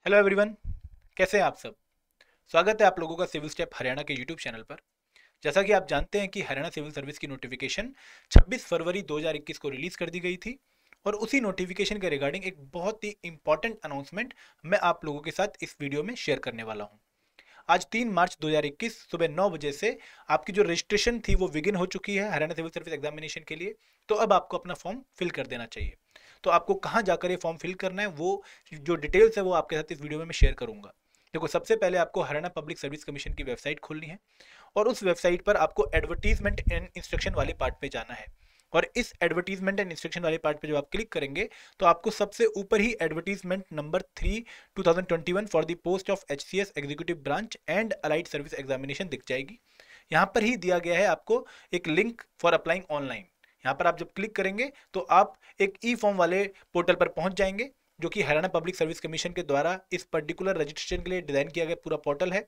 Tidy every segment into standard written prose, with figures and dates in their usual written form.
Hello everyone, कैसे हैं आप सब। स्वागत है आप लोगों का सिविल स्टेप हरियाणा के यूट्यूब चैनल पर। जैसा कि आप जानते हैं कि हरियाणा सिविल सर्विस की नोटिफिकेशन 26 फरवरी 2021 को रिलीज कर दी गई थी और उसी नोटिफिकेशन के रिगार्डिंग एक बहुत ही इंपॉर्टेंट अनाउंसमेंट मैं आप लोगों के साथ इस वीडियो में शेयर करने वाला हूं। आज 3 मार्च 2021 सुबह 9 बजे से आपकी जो रजिस्ट्रेशन थी वो बिगिन हो चुकी है हरियाणा सिविल सर्विस एग्जामिनेशन के लिए। तो अब आपको अपना फॉर्म फिल कर देना चाहिए। तो आपको कहाँ जाकर ये फॉर्म फिल करना है, वो जो डिटेल्स है वो आपके साथ इस वीडियो में मैं शेयर करूंगा। देखो, सबसे पहले आपको हरियाणा पब्लिक सर्विस कमीशन की वेबसाइट खोलनी है और उस वेबसाइट पर आपको एडवर्टीजमेंट एंड इंस्ट्रक्शन वाले पार्ट पे जाना है। और इस एडवर्टीजमेंट एंड इंस्ट्रक्शन वाले पार्ट पे जब आप क्लिक करेंगे तो आपको सबसे ऊपर ही advertisement number 3 2021 for the post of HCS executive branch and allied service examination दिख जाएगी। यहाँ पर ही दिया गया है आपको एक लिंक फॉर अप्लाइंग ऑनलाइन। यहाँ पर आप जब क्लिक करेंगे तो आप एक ई फॉर्म वाले पोर्टल पर पहुंच जाएंगे, जो कि हरियाणा पब्लिक सर्विस कमीशन के द्वारा इस पर्टिकुलर रजिस्ट्रेशन के लिए डिजाइन किया गया पूरा पोर्टल है।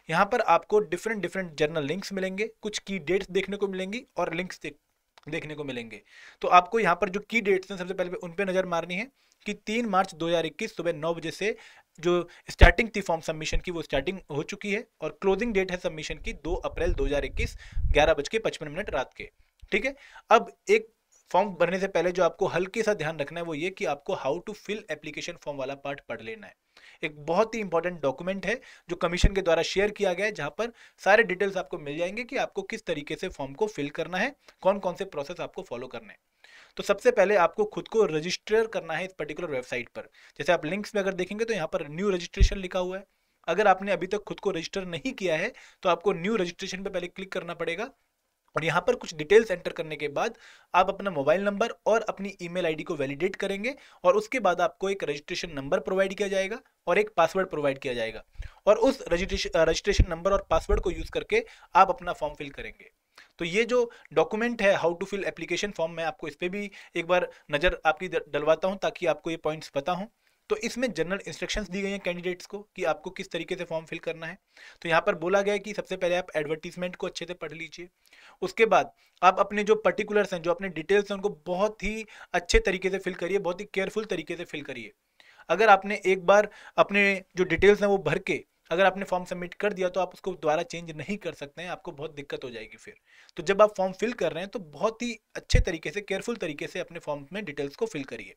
यहाँ पर आपको डिफरेंट डिफरेंट जर्नल लिंक्स मिलेंगे, कुछ की डेट्स देखने को मिलेंगी और लिंक्स देखने को मिलेंगे। तो आपको यहाँ पर जो की डेट्स हैं सबसे पहले उन पे नजर मारनी है कि 3 मार्च 2021 सुबह 9 बजे से जो स्टार्टिंग थी फॉर्म सबमिशन की वो स्टार्टिंग हो चुकी है और क्लोजिंग डेट है सबमिशन की 2 अप्रैल 2021 11:55 रात के। ठीक है। अब एक फॉर्म भरने से पहले जो आपको हल्के सा ध्यान रखना है वो ये कि आपको how to fill application form वाला पार्ट पढ़ लेना है। एक बहुत ही इंपॉर्टेंट डॉक्यूमेंट है जो कमीशन के द्वारा शेयर किया गया है, जहां पर सारे डिटेल्स आपको मिल जाएंगे कि आपको किस तरीके से फॉर्म को फिल करना है, कौन कौन से प्रोसेस आपको फॉलो करने हैं। तो सबसे पहले आपको खुद को रजिस्टर करना है इस पर्टिकुलर वेबसाइट पर। जैसे आप लिंक्स में अगर देखेंगे तो यहाँ पर न्यू रजिस्ट्रेशन लिखा हुआ है। अगर आपने अभी तक खुद को रजिस्टर नहीं किया है तो आपको न्यू रजिस्ट्रेशन पे पहले क्लिक करना पड़ेगा और यहाँ पर कुछ डिटेल्स एंटर करने के बाद आप अपना मोबाइल नंबर और अपनी ईमेल आईडी को वैलिडेट करेंगे और उसके बाद आपको एक रजिस्ट्रेशन नंबर प्रोवाइड किया जाएगा और एक पासवर्ड प्रोवाइड किया जाएगा और उस रजिस्ट्रेशन नंबर और पासवर्ड को यूज करके आप अपना फॉर्म फिल करेंगे। तो ये जो डॉक्यूमेंट है how to fill application form, मैं आपको इस पर भी एक बार नजर आपकी डलवाता हूँ ताकि आपको ये पॉइंट्स पता हो। तो इसमें जनरल इंस्ट्रक्शंस दी गई हैं कैंडिडेट्स को कि आपको किस तरीके से फॉर्म फिल करना है। तो यहाँ पर बोला गया है कि सबसे पहले आप एडवर्टीजमेंट को अच्छे से पढ़ लीजिए। उसके बाद आप अपने जो पर्टिकुलर्स हैं, जो अपने डिटेल्स हैं, उनको बहुत ही अच्छे तरीके से फिल करिए, बहुत ही केयरफुल तरीके से फिल करिए। अगर आपने एक बार अपने जो डिटेल्स हैं वो भर के अगर आपने फॉर्म सबमिट कर दिया तो आप उसको दोबारा चेंज नहीं कर सकते हैं, आपको बहुत दिक्कत हो जाएगी फिर। तो जब आप फॉर्म फिल कर रहे हैं तो बहुत ही अच्छे तरीके से, केयरफुल तरीके से अपने फॉर्म में डिटेल्स को फिल करिए।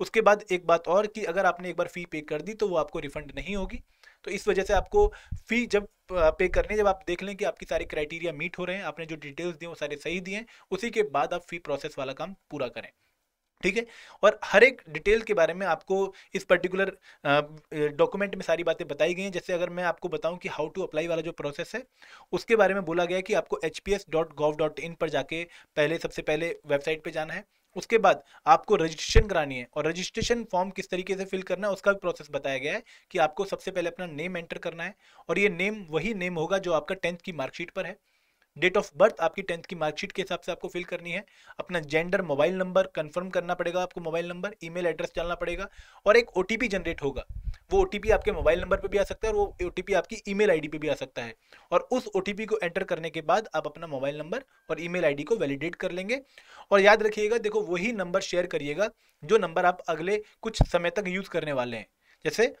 उसके बाद एक बात और कि अगर आपने एक बार फी पे कर दी तो वो आपको रिफंड नहीं होगी। तो इस वजह से आपको फी जब पे करने, जब आप देख लें कि आपकी सारी क्राइटेरिया मीट हो रहे हैं, आपने जो डिटेल्स दिए वो सारे सही दिए हैं, उसी के बाद आप फी प्रोसेस वाला काम पूरा करें। ठीक है। और हर एक डिटेल के बारे में आपको इस पर्टिकुलर डॉक्यूमेंट में सारी बातें बताई गई हैं। जैसे अगर मैं आपको बताऊं कि हाउ टू अप्लाई वाला जो प्रोसेस है उसके बारे में बोला गया है कि आपको hps.gov.in पर जाके पहले, सबसे पहले वेबसाइट पे जाना है। उसके बाद आपको रजिस्ट्रेशन करानी है और रजिस्ट्रेशन फॉर्म किस तरीके से फिल करना है उसका भी प्रोसेस बताया गया है कि आपको सबसे पहले अपना नेम एंटर करना है और ये नेम वही नेम होगा जो आपका 10th की मार्कशीट पर है। डेट ऑफ बर्थ आपकी 10th की मार्कशीट के हिसाब से आपको फिल करनी है। अपना जेंडर, मोबाइल नंबर कंफर्म करना पड़ेगा आपको, मोबाइल नंबर, ईमेल एड्रेस डालना पड़ेगा और एक ओटीपी जनरेट होगा। वो ओटीपी आपके मोबाइल नंबर पे भी आ सकता है और वो ओटीपी आपकी ईमेल आईडी पे भी आ सकता है। और उस ओटीपी को एंटर करने के बाद आप अपना मोबाइल नंबर और ईमेल आईडी को वैलिडेट कर लेंगे। और याद रखिएगा, देखो वही नंबर शेयर करिएगा जो नंबर आप अगले कुछ समय तक यूज करने वाले हैं। जैसे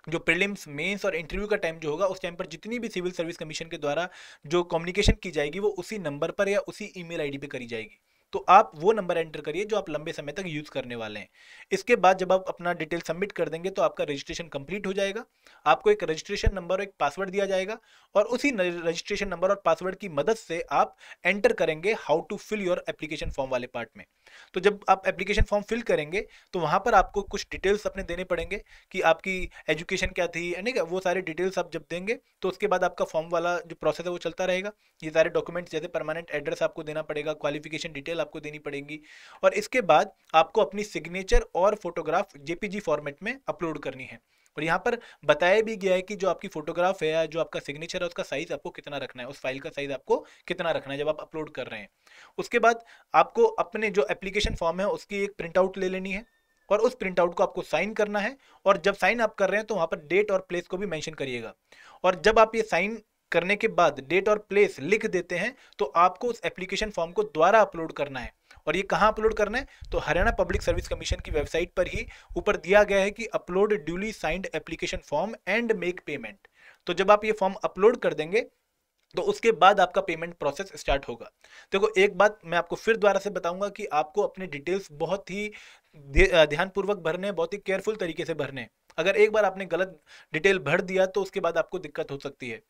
जो प्रीलिम्स, मेंस और इंटरव्यू का टाइम जो होगा उस टाइम पर जितनी भी सिविल सर्विस कमीशन के द्वारा जो कम्युनिकेशन की जाएगी वो उसी नंबर पर या उसी ईमेल आईडी पे करी जाएगी। तो आप वो नंबर एंटर करिए जो आप लंबे समय तक यूज करने वाले हैं। इसके बाद जब आप अपना डिटेल सबमिट कर देंगे तो आपका रजिस्ट्रेशन कंप्लीट हो जाएगा। आपको एक रजिस्ट्रेशन नंबर और एक पासवर्ड दिया जाएगा और उसी रजिस्ट्रेशन नंबर और पासवर्ड की मदद से आप एंटर करेंगे how to fill your application form वाले पार्ट में। तो जब आप एप्लीकेशन फॉर्म फिल करेंगे तो वहां पर आपको कुछ डिटेल्स अपने देने पड़ेंगे कि आपकी एजुकेशन क्या थी, यानी कि वो सारे डिटेल्स आप जब देंगे तो उसके बाद आपका फॉर्म वाला जो प्रोसेस है वो चलता रहेगा। ये सारे डॉक्यूमेंट्स जैसे परमानेंट एड्रेस आपको देना पड़ेगा, क्वालिफिकेशन डिटेल आपको देनी पड़ेगी और इसके बाद आपको अपनी सिग्नेचर और फोटोग्राफ जेपीजी फॉर्मेट में अपलोड करनी है। और यहाँ पर बताया भी गया है कि जो आपकी फोटोग्राफ है या जो आपका सिग्नेचर है उसका साइज आपको कितना रखना है, उस फाइल का साइज आपको कितना रखना है जब आप अपलोड कर रहे हैं। उसके बाद आपको अपने जो एप्लीकेशन फॉर्म है उसकी एक प्रिंट आउट ले लेनी है और उस प्रिंट आउट को आपको साइन करना है। और जब साइन आप कर रहे हैं तो वहां पर डेट और प्लेस को भी मेंशन करिएगा। और जब आप ये साइन करने के बाद डेट और प्लेस लिख देते हैं तो आपको उस एप्लीकेशन फॉर्म को दोबारा अपलोड करना है और ये कहाँ अपलोड करना है, तो हरियाणा पब्लिक सर्विस कमीशन की वेबसाइट पर ही ऊपर दिया गया है कि upload duly signed application form and make payment. तो जब आप ये फॉर्म अपलोड कर देंगे तो उसके बाद आपका पेमेंट प्रोसेस स्टार्ट होगा। देखो एक बात मैं आपको फिर दोबारा से बताऊंगा कि आपको अपने डिटेल्स बहुत ही ध्यानपूर्वक भरने हैं, बहुत ही केयरफुल तरीके से भरने हैं। अगर एक बार आपने गलत डिटेल भर दिया तो उसके बाद आपको दिक्कत हो सकती है।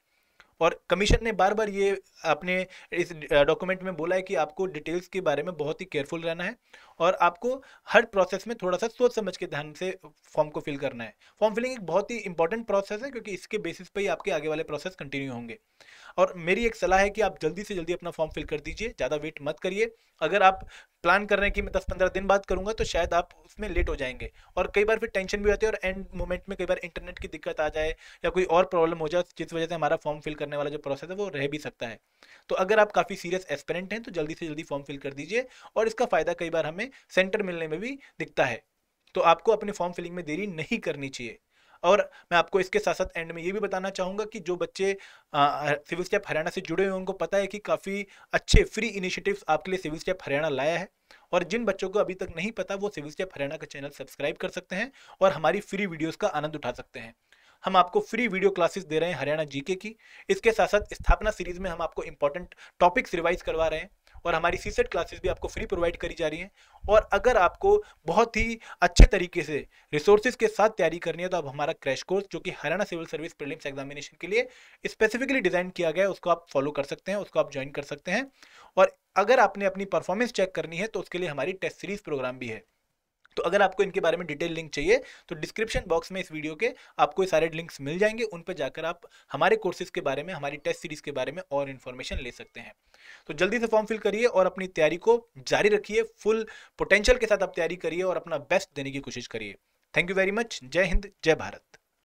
और कमीशन ने बार बार ये अपने इस डॉक्यूमेंट में बोला है कि आपको डिटेल्स के बारे में बहुत ही केयरफुल रहना है और आपको हर प्रोसेस में थोड़ा सा सोच समझ के ध्यान से फॉर्म को फिल करना है। फॉर्म फिलिंग एक बहुत ही इंपॉर्टेंट प्रोसेस है क्योंकि इसके बेसिस पे ही आपके आगे वाले प्रोसेस कंटिन्यू होंगे। और मेरी एक सलाह है कि आप जल्दी से जल्दी अपना फॉर्म फिल कर दीजिए, ज़्यादा वेट मत करिए। अगर आप प्लान कर रहे हैं कि मैं 10-15 दिन बाद करूंगा तो शायद आप उसमें लेट हो जाएंगे और कई बार फिर टेंशन भी होती है और एंड मोमेंट में कई बार इंटरनेट की दिक्कत आ जाए या कोई और प्रॉब्लम हो जाए जिस वजह से हमारा फॉर्म फिल करने वाला जो प्रोसेस है वो रह भी सकता है। तो अगर आप काफ़ी सीरियस एस्पिरेंट हैं तो जल्दी से जल्दी फॉर्म फिल कर दीजिए और इसका फ़ायदा कई बार हमें सेंटर मिलने में भी दिखता है। तो आपको अपने फॉर्म फिलिंग में देरी नहीं करनी चाहिए। और मैं आपको इसके साथ साथ एंड में ये भी बताना चाहूँगा कि जो बच्चे सिविल स्टेप हरियाणा से जुड़े हुए हैं उनको पता है कि काफ़ी अच्छे फ्री इनिशिएटिव्स आपके लिए सिविल स्टेप हरियाणा लाया है। और जिन बच्चों को अभी तक नहीं पता वो सिविल स्टेप हरियाणा का चैनल सब्सक्राइब कर सकते हैं और हमारी फ्री वीडियोस का आनंद उठा सकते हैं। हम आपको फ्री वीडियो क्लासेस दे रहे हैं हरियाणा जीके की। इसके साथ साथ स्थापना सीरीज में हम आपको इंपॉर्टेंट टॉपिक्स रिवाइज करवा रहे हैं और हमारी सीसेट क्लासेस भी आपको फ्री प्रोवाइड करी जा रही हैं। और अगर आपको बहुत ही अच्छे तरीके से रिसोर्सेज के साथ तैयारी करनी है तो आप हमारा क्रैश कोर्स जो कि Haryana civil service prelims examination के लिए स्पेसिफिकली डिजाइन किया गया है उसको आप फॉलो कर सकते हैं, उसको आप ज्वाइन कर सकते हैं। और अगर आपने अपनी परफॉर्मेंस चेक करनी है तो उसके लिए हमारी टेस्ट सीरीज प्रोग्राम भी है। तो अगर आपको इनके बारे में डिटेल लिंक चाहिए तो डिस्क्रिप्शन बॉक्स में इस वीडियो के आपको सारे लिंक्स मिल जाएंगे, उन पर जाकर आप हमारे कोर्सेज के बारे में, हमारी टेस्ट सीरीज के बारे में और इन्फॉर्मेशन ले सकते हैं। तो जल्दी से फॉर्म फिल करिए और अपनी तैयारी को जारी रखिए, फुल पोटेंशियल के साथ आप तैयारी करिए और अपना बेस्ट देने की कोशिश करिए। Thank you very much. जय हिंद, जय भारत।